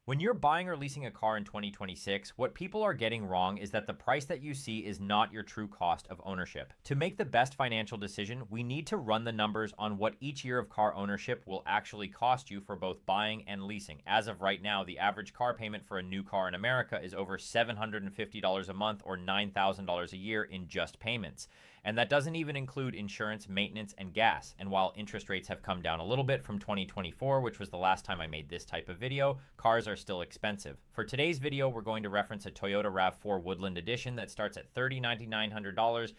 When you're buying or leasing a car in 2026, what people are getting wrong is that the price that you see is not your true cost of ownership. To make the best financial decision, we need to run the numbers on what each year of car ownership will actually cost you for both buying and leasing. As of right now, the average car payment for a new car in America is over $750 a month or $9,000 a year in just payments. And that doesn't even include insurance, maintenance, and gas. And while interest rates have come down a little bit from 2024, which was the last time I made this type of video, cars are still expensive. For today's video, we're going to reference a Toyota RAV4 Woodland Edition that starts at $30,900,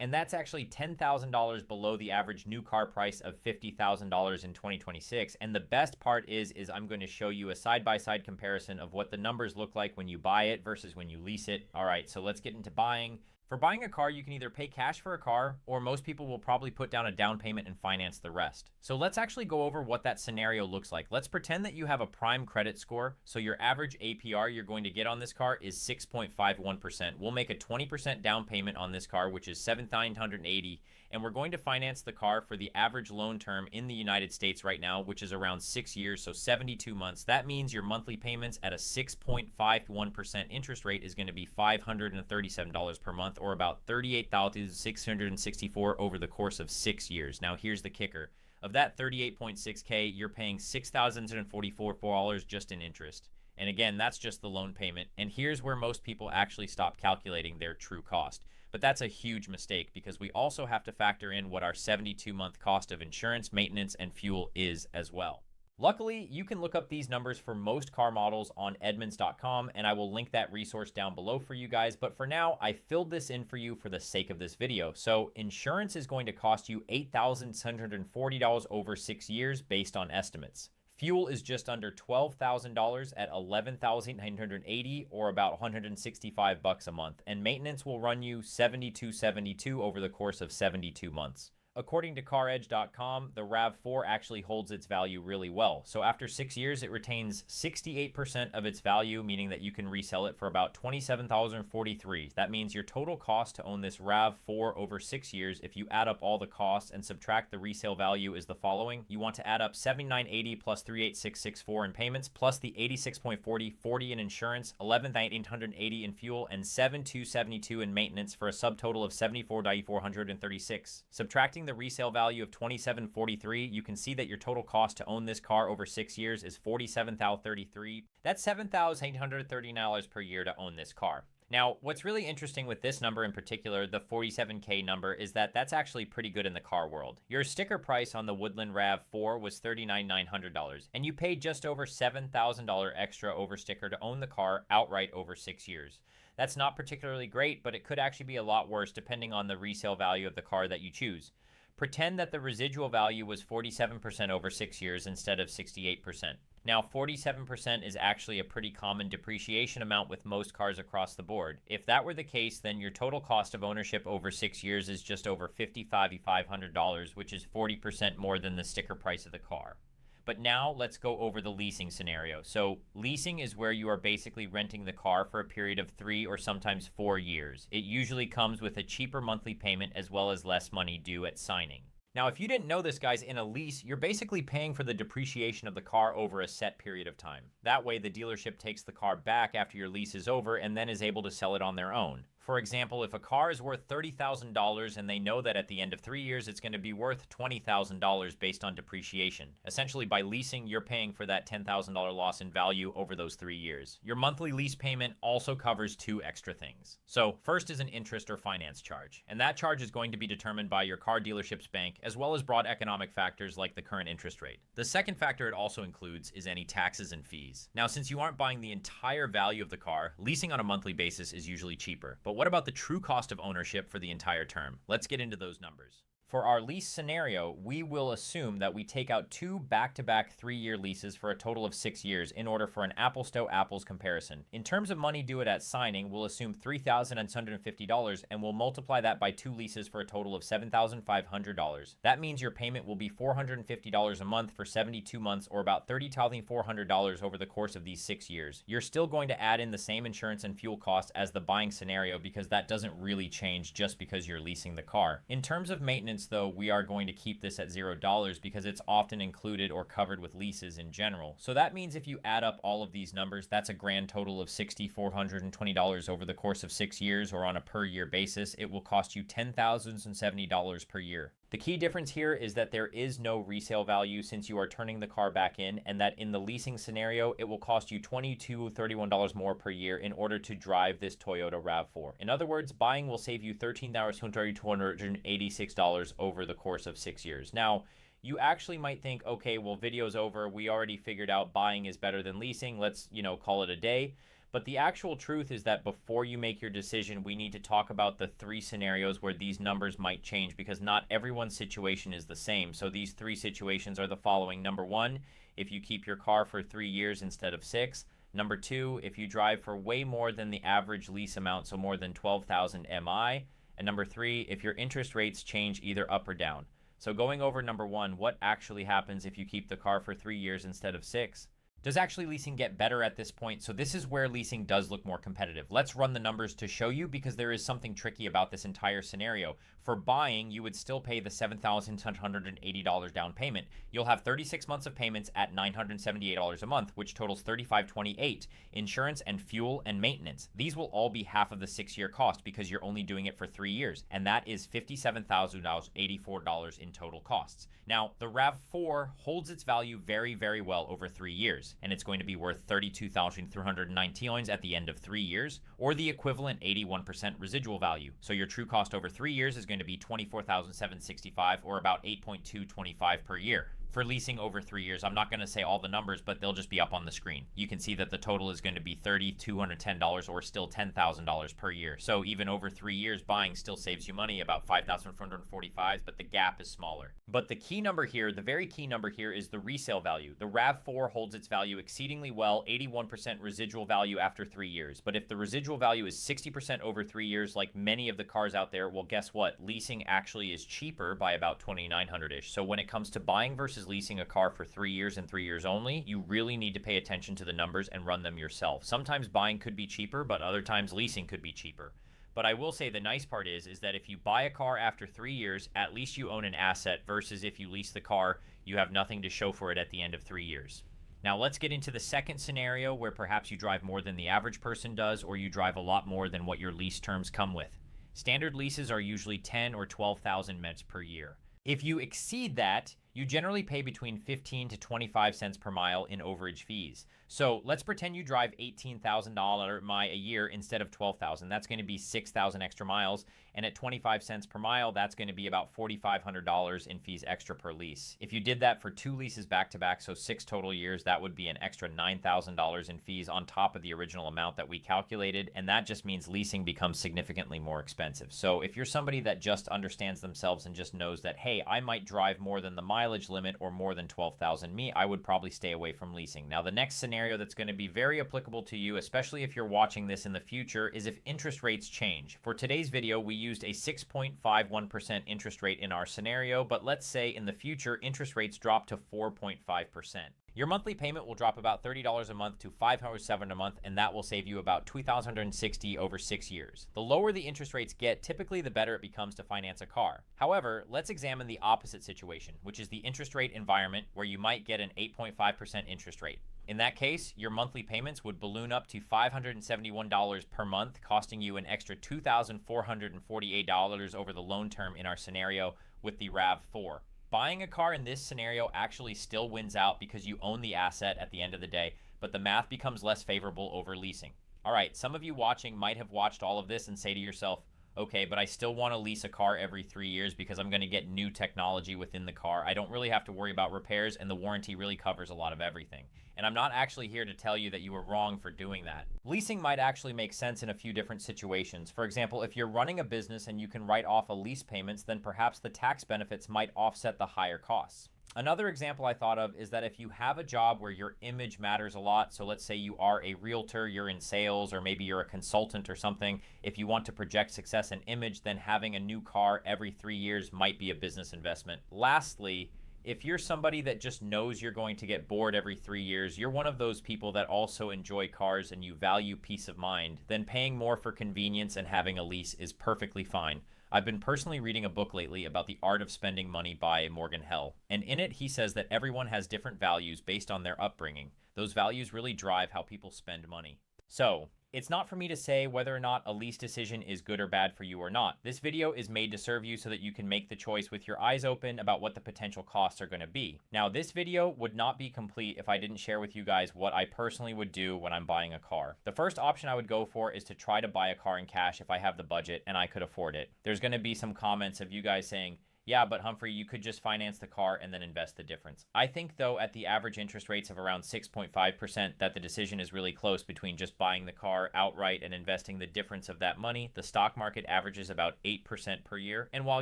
and that's actually $10,000 below the average new car price of $50,000 in 2026. And the best part is I'm going to show you a side-by-side comparison of what the numbers look like when you buy it versus when you lease it. All right, so let's get into buying. For buying a car, you can either pay cash for a car, or most people will probably put down a down payment and finance the rest. So let's actually go over what that scenario looks like. Let's pretend that you have a prime credit score. So your average APR you're going to get on this car is 6.51%. We'll make a 20% down payment on this car, which is $7,980, and we're going to finance the car for the average loan term in the United States right now, which is around 6 years, so 72 months. That means your monthly payments at a 6.51% interest rate is going to be $537 per month, or about $38,664 over the course of 6 years. Now, here's the kicker. Of that 38.6K, you're paying $6,044 just in interest. And again, that's just the loan payment. And here's where most people actually stop calculating their true cost. But that's a huge mistake, because we also have to factor in what our 72-month cost of insurance, maintenance, and fuel is as well. Luckily, you can look up these numbers for most car models on Edmunds.com, and I will link that resource down below for you guys. But for now, I filled this in for you for the sake of this video. So insurance is going to cost you $8,640 over 6 years based on estimates. Fuel is just under $12,000 at $11,980, or about $165 a month, and maintenance will run you $7,272 over the course of 72 months. According to CarEdge.com, the RAV4 actually holds its value really well. So after 6 years, it retains 68% of its value, meaning that you can resell it for about $27,043. That means your total cost to own this RAV4 over 6 years, if you add up all the costs and subtract the resale value, is the following. You want to add up $7,980 plus $38664 in payments, plus the $86.40 in insurance, $11,880 in fuel, and $7,272 in maintenance, for a subtotal of $74,436. Subtracting the resale value of $27,443, you can see that your total cost to own this car over 6 years is $47,033. That's $7,830 per year to own this car. Now, what's really interesting with this number in particular, the 47K number, is that that's actually pretty good in the car world. Your sticker price on the Woodland RAV4 was $39,900, and you paid just over $7,000 extra over sticker to own the car outright over 6 years. That's not particularly great, but it could actually be a lot worse depending on the resale value of the car that you choose. Pretend that the residual value was 47% over 6 years instead of 68%. Now, 47% is actually a pretty common depreciation amount with most cars across the board. If that were the case, then your total cost of ownership over 6 years is just over $55,500, which is 40% more than the sticker price of the car. But now let's go over the leasing scenario. So leasing is where you are basically renting the car for a period of 3 or sometimes 4 years. It usually comes with a cheaper monthly payment as well as less money due at signing. Now, if you didn't know this, guys, in a lease, you're basically paying for the depreciation of the car over a set period of time. That way, the dealership takes the car back after your lease is over and then is able to sell it on their own. For example, if a car is worth $30,000 and they know that at the end of 3 years it's going to be worth $20,000 based on depreciation. Essentially, by leasing, you're paying for that $10,000 loss in value over those 3 years. Your monthly lease payment also covers 2 extra things. So first is an interest or finance charge, and that charge is going to be determined by your car dealership's bank, as well as broad economic factors like the current interest rate. The second factor it also includes is any taxes and fees. Now, since you aren't buying the entire value of the car, leasing on a monthly basis is usually cheaper. But what about the true cost of ownership for the entire term? Let's get into those numbers. For our lease scenario, we will assume that we take out 2 back-to-back 3-year leases for a total of 6 years in order for an apples-to-apples comparison. In terms of money due at signing, we'll assume $3,750 and we'll multiply that by 2 leases for a total of $7,500. That means your payment will be $450 a month for 72 months, or about $30,400 over the course of these 6 years. You're still going to add in the same insurance and fuel costs as the buying scenario, because that doesn't really change just because you're leasing the car. In terms of maintenance, insurance, though, we are going to keep this at $0 because it's often included or covered with leases in general. So that means if you add up all of these numbers, that's a grand total of $6,420 over the course of 6 years, or on a per year basis, it will cost you $10,070 per year. The key difference here is that there is no resale value since you are turning the car back in, and that in the leasing scenario, it will cost you $2,231 more per year in order to drive this Toyota RAV4. In other words, buying will save you $13,286 over the course of 6 years. Now, you actually might think, okay, well, video's over. We already figured out buying is better than leasing. Let's, call it a day. But the actual truth is that before you make your decision, we need to talk about the 3 scenarios where these numbers might change, because not everyone's situation is the same. So these 3 situations are the following. Number 1, if you keep your car for 3 years instead of 6. Number 2, if you drive for way more than the average lease amount, so more than 12,000 MI. And number 3, if your interest rates change either up or down. So going over number 1, what actually happens if you keep the car for 3 years instead of 6? Does actually leasing get better at this point? So this is where leasing does look more competitive. Let's run the numbers to show you, because there is something tricky about this entire scenario. For buying, you would still pay the $7,780 down payment. You'll have 36 months of payments at $978 a month, which totals $3,528. Insurance and fuel and maintenance. These will all be half of the 6-year cost because you're only doing it for 3 years. And that is $57,084 in total costs. Now, the RAV4 holds its value very, very well over 3 years, and it's going to be worth $32,319 at the end of 3 years, or the equivalent 81% residual value. So your true cost over 3 years is going to be $24,765, or about $8,225 per year. For leasing over 3 years, I'm not going to say all the numbers, but they'll just be up on the screen. You can see that the total is going to be $3,210, or still $10,000 per year. So even over 3 years, buying still saves you money, about $5,445, but the gap is smaller. But the key number here, the very key number here, is the resale value. The RAV4 holds its value exceedingly well, 81% residual value after 3 years. But if the residual value is 60% over 3 years, like many of the cars out there, well, guess what? Leasing actually is cheaper by about $2,900-ish. So when it comes to buying versus leasing a car for 3 years and 3 years only, you really need to pay attention to the numbers and run them yourself. Sometimes buying could be cheaper, but other times leasing could be cheaper. But I will say the nice part is that if you buy a car after 3 years, at least you own an asset, versus if you lease the car, you have nothing to show for it at the end of 3 years. Now let's get into the second scenario, where perhaps you drive more than the average person does, or you drive a lot more than what your lease terms come with. Standard leases are usually 10 or 12,000 miles per year. If you exceed that, you generally pay between 15 to 25 cents per mile in overage fees. So let's pretend you drive $18,000 mile a year instead of 12,000. That's going to be 6,000 extra miles. And at 25 cents per mile, that's going to be about $4,500 in fees extra per lease. If you did that for 2 leases back to back, so 6 total years, that would be an extra $9,000 in fees on top of the original amount that we calculated. And that just means leasing becomes significantly more expensive. So if you're somebody that just understands themselves and just knows that, hey, I might drive more than the mileage limit or more than 12,000 me, I would probably stay away from leasing. Now, the next scenario that's going to be very applicable to you, especially if you're watching this in the future, is if interest rates change. For today's video, we used a 6.51% interest rate in our scenario, but let's say in the future, interest rates drop to 4.5%. Your monthly payment will drop about $30 a month to $507 a month, and that will save you about $2,260 over 6 years. The lower the interest rates get, typically the better it becomes to finance a car. However, let's examine the opposite situation, which is the interest rate environment, where you might get an 8.5% interest rate. In that case, your monthly payments would balloon up to $571 per month, costing you an extra $2,448 over the loan term in our scenario with the RAV4. Buying a car in this scenario actually still wins out because you own the asset at the end of the day, but the math becomes less favorable over leasing. All right, some of you watching might have watched all of this and say to yourself, okay, but I still want to lease a car every 3 years because I'm going to get new technology within the car. I don't really have to worry about repairs, and the warranty really covers a lot of everything. And I'm not actually here to tell you that you were wrong for doing that. Leasing might actually make sense in a few different situations. For example, if you're running a business and you can write off a lease payments, then perhaps the tax benefits might offset the higher costs. Another example I thought of is that if you have a job where your image matters a lot, so let's say you are a realtor, you're in sales, or maybe you're a consultant or something, if you want to project success and image, then having a new car every 3 years might be a business investment. Lastly, if you're somebody that just knows you're going to get bored every 3 years, you're one of those people that also enjoy cars and you value peace of mind, then paying more for convenience and having a lease is perfectly fine. I've been personally reading a book lately about The Art of Spending Money by Morgan Hell, and in it he says that everyone has different values based on their upbringing. Those values really drive how people spend money. So, it's not for me to say whether or not a lease decision is good or bad for you or not. This video is made to serve you so that you can make the choice with your eyes open about what the potential costs are going to be. Now, this video would not be complete if I didn't share with you guys what I personally would do when I'm buying a car. The first option I would go for is to try to buy a car in cash if I have the budget and I could afford it. There's going to be some comments of you guys saying, yeah, but Humphrey, you could just finance the car and then invest the difference. I think, though, at the average interest rates of around 6.5%, that the decision is really close between just buying the car outright and investing the difference of that money. The stock market averages about 8% per year. And while,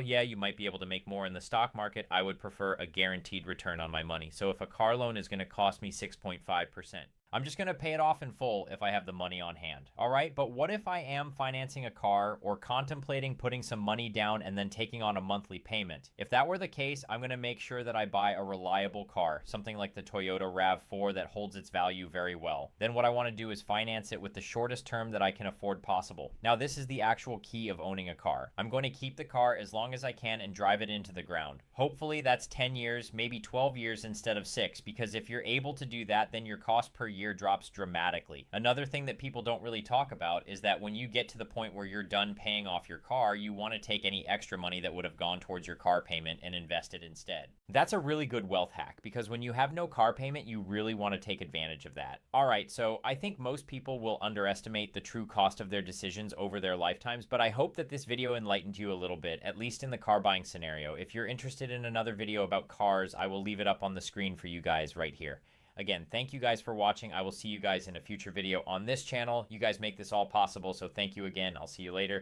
yeah, you might be able to make more in the stock market, I would prefer a guaranteed return on my money. So if a car loan is going to cost me 6.5%, I'm just going to pay it off in full if I have the money on hand. All right, but what if I am financing a car or contemplating putting some money down and then taking on a monthly payment? If that were the case, I'm going to make sure that I buy a reliable car, something like the Toyota RAV4 that holds its value very well. Then what I want to do is finance it with the shortest term that I can afford possible. Now, this is the actual key of owning a car. I'm going to keep the car as long as I can and drive it into the ground. Hopefully that's 10 years, maybe 12 years instead of 6, because if you're able to do that, then your cost per year drops dramatically. Another thing that people don't really talk about is that when you get to the point where you're done paying off your car, you want to take any extra money that would have gone towards your car payment and invest it instead. That's a really good wealth hack, because when you have no car payment, you really want to take advantage of that. All right, so I think most people will underestimate the true cost of their decisions over their lifetimes, but I hope that this video enlightened you a little bit, at least in the car buying scenario. If you're interested in another video about cars, I will leave it up on the screen for you guys right here. Again, thank you guys for watching. I will see you guys in a future video on this channel. You guys make this all possible, so thank you again. I'll see you later.